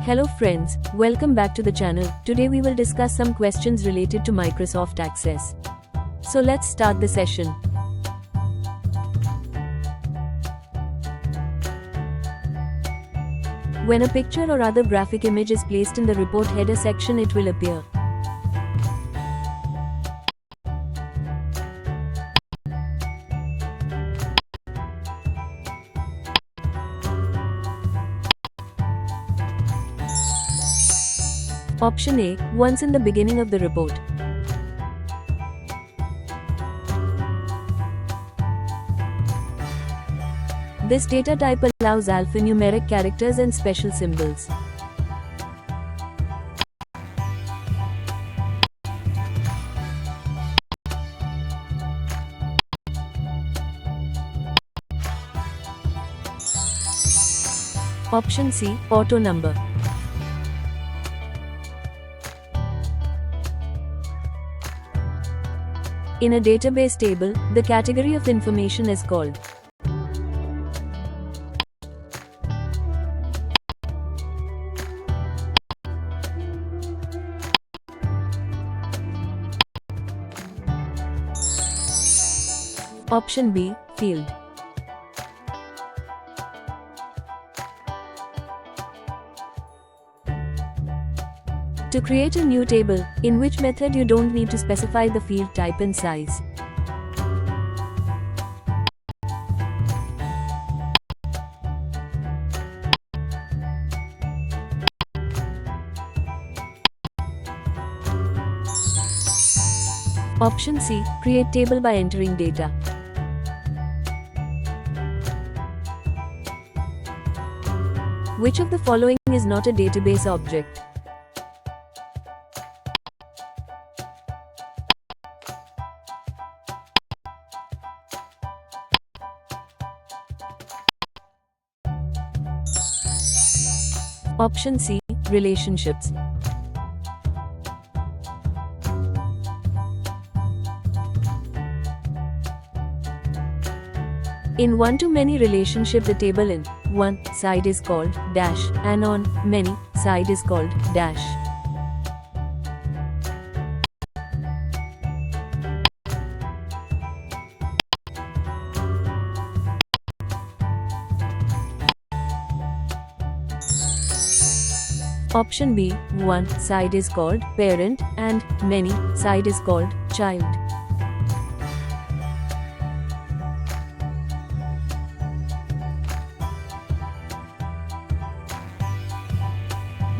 Hello friends, welcome back to the channel. Today we will discuss some questions related to Microsoft Access. So let's start the session. When a picture or other graphic image is placed in the report header section, it will appear. Option A, once in the beginning of the report. This data type allows alphanumeric characters and special symbols. Option C, auto number. In a database table, the category of information is called. Option B, field. To create a new table, in which method you don't need to specify the field type and size. Option C, create table by entering data. Which of the following is not a database object? Option C, relationships. In one-to-many relationship, the table in one side is called dash and on many side is called dash. Option B, one side is called parent and many side is called child.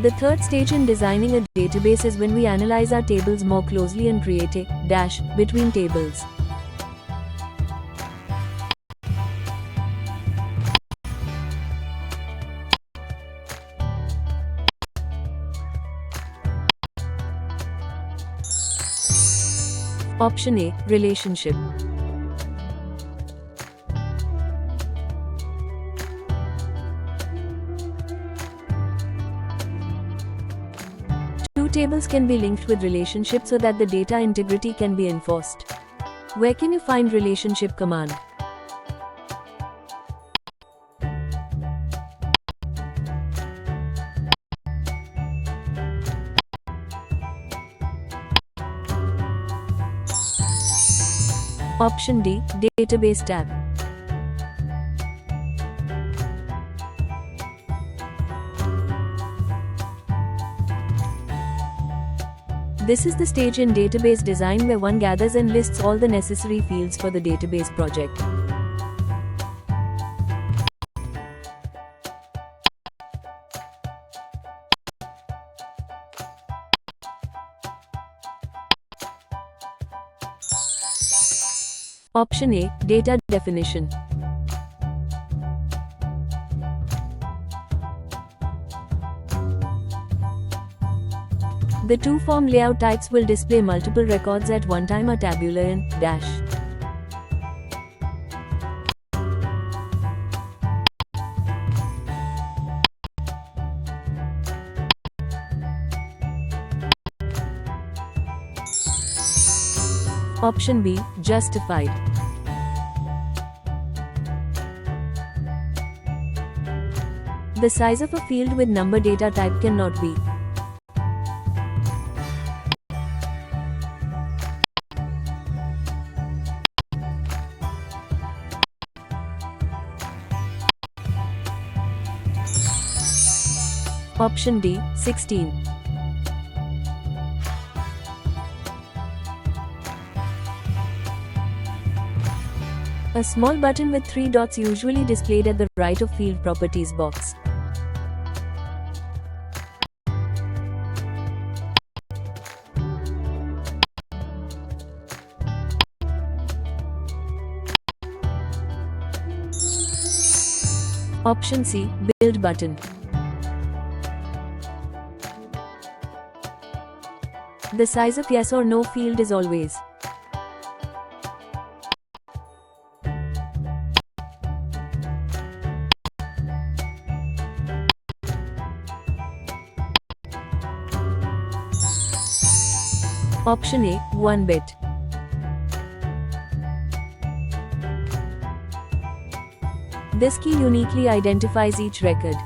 The third stage in designing a database is when we analyze our tables more closely and create a dash between tables. Option A, relationship. Two tables can be linked with relationship so that the data integrity can be enforced. Where can you find relationship command? Option D, database tab. This is the stage in database design where one gathers and lists all the necessary fields for the database project. Option A, data definition. The two form layout types will display multiple records at one time, a tabular and dash. Option B, justified. The size of a field with number data type cannot be. Option D, 16. A small button with 3 dots usually displayed at the right of field properties box. Option C, build button. The size of yes or no field is always. Option A, 1 bit. This key uniquely identifies each record.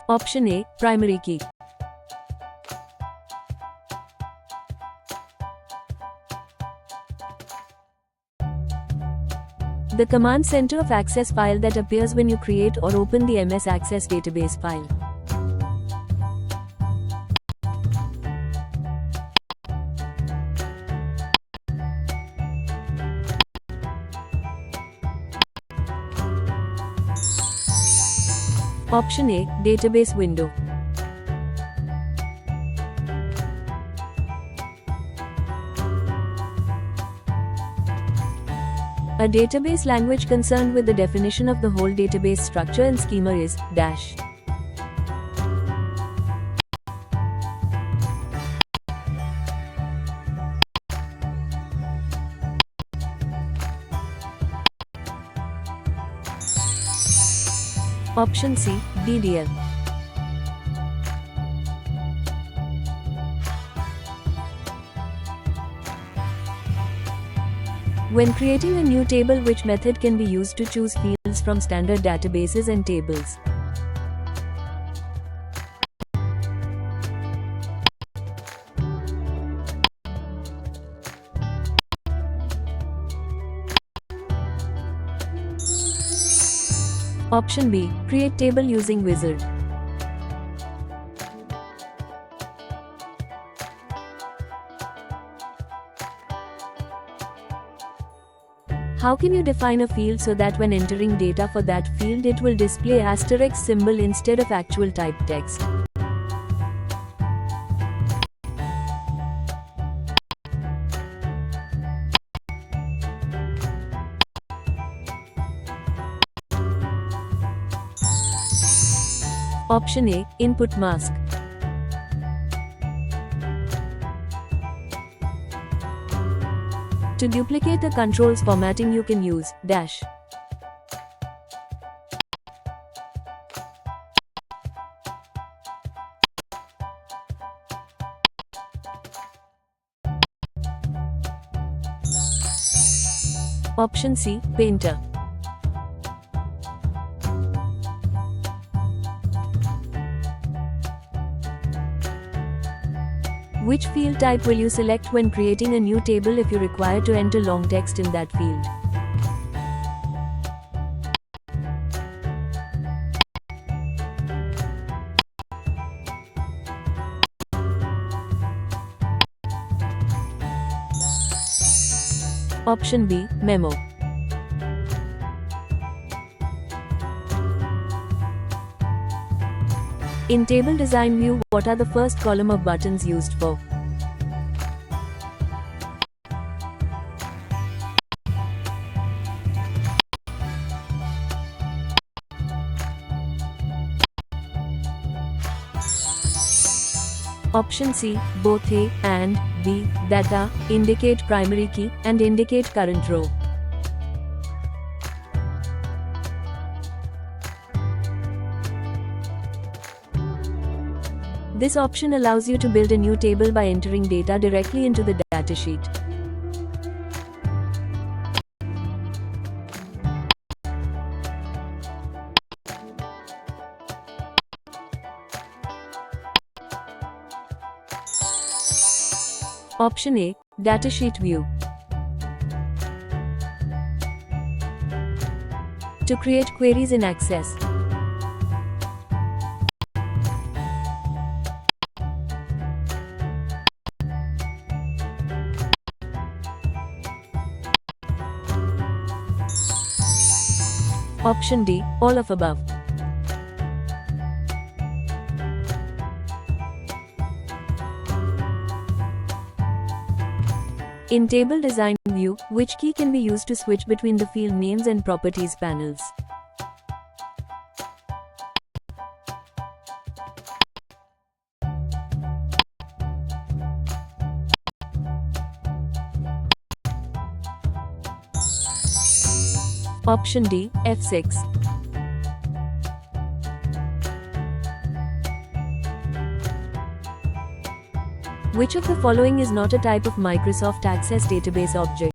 Option A, primary key. The command center of access file that appears when you create or open the MS Access database file. Option A, database window. A database language concerned with the definition of the whole database structure and schema is dash. Option C, DDL. When creating a new table, which method can be used to choose fields from standard databases and tables? Option B, create table using wizard. How can you define a field so that when entering data for that field it will display asterisk symbol instead of actual typed text? Option A, input mask. To duplicate the controls formatting, you can use dash. Option C, painter. Which field type will you select when creating a new table if you require to enter long text in that field? Option B, memo. In table design view, what are the first column of buttons used for? Option C, both A and B, that are, indicate primary key and indicate current row. This option allows you to build a new table by entering data directly into the datasheet. Option A, Datasheet View. To create queries in Access. Option D, all of above. In Table Design View, which key can be used to switch between the Field Names and Properties panels? Option D, F6. Which of the following is not a type of Microsoft Access database object?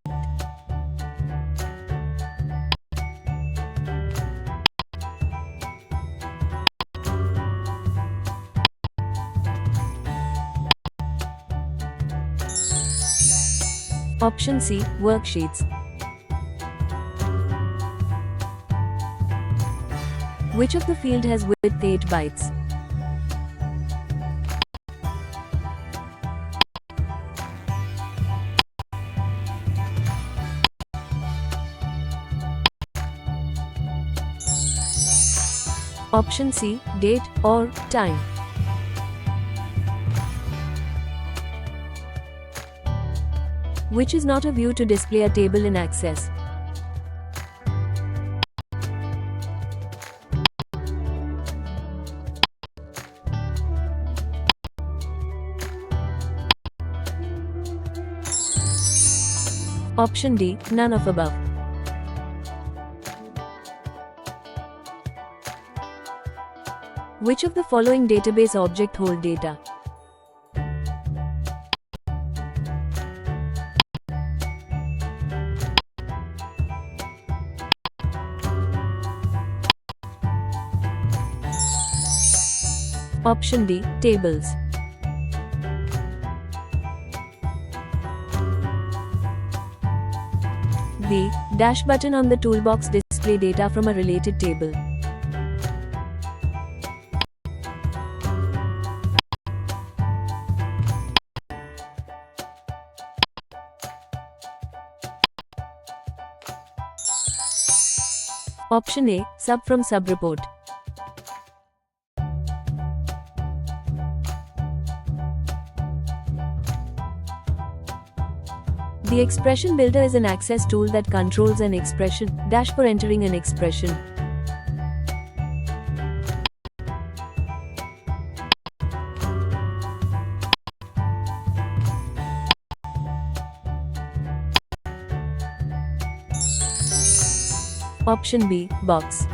Option C, Worksheets. Which of the field has width 8 bytes? Option C, date or time. Which is not a view to display a table in Access? Option D, none of above. Which of the following database object hold data? Option D, tables. The dash button on the toolbox display data from a related table. Option A, sub from subreport. The expression builder is an access tool that controls an expression dash for entering an expression. Option B, box.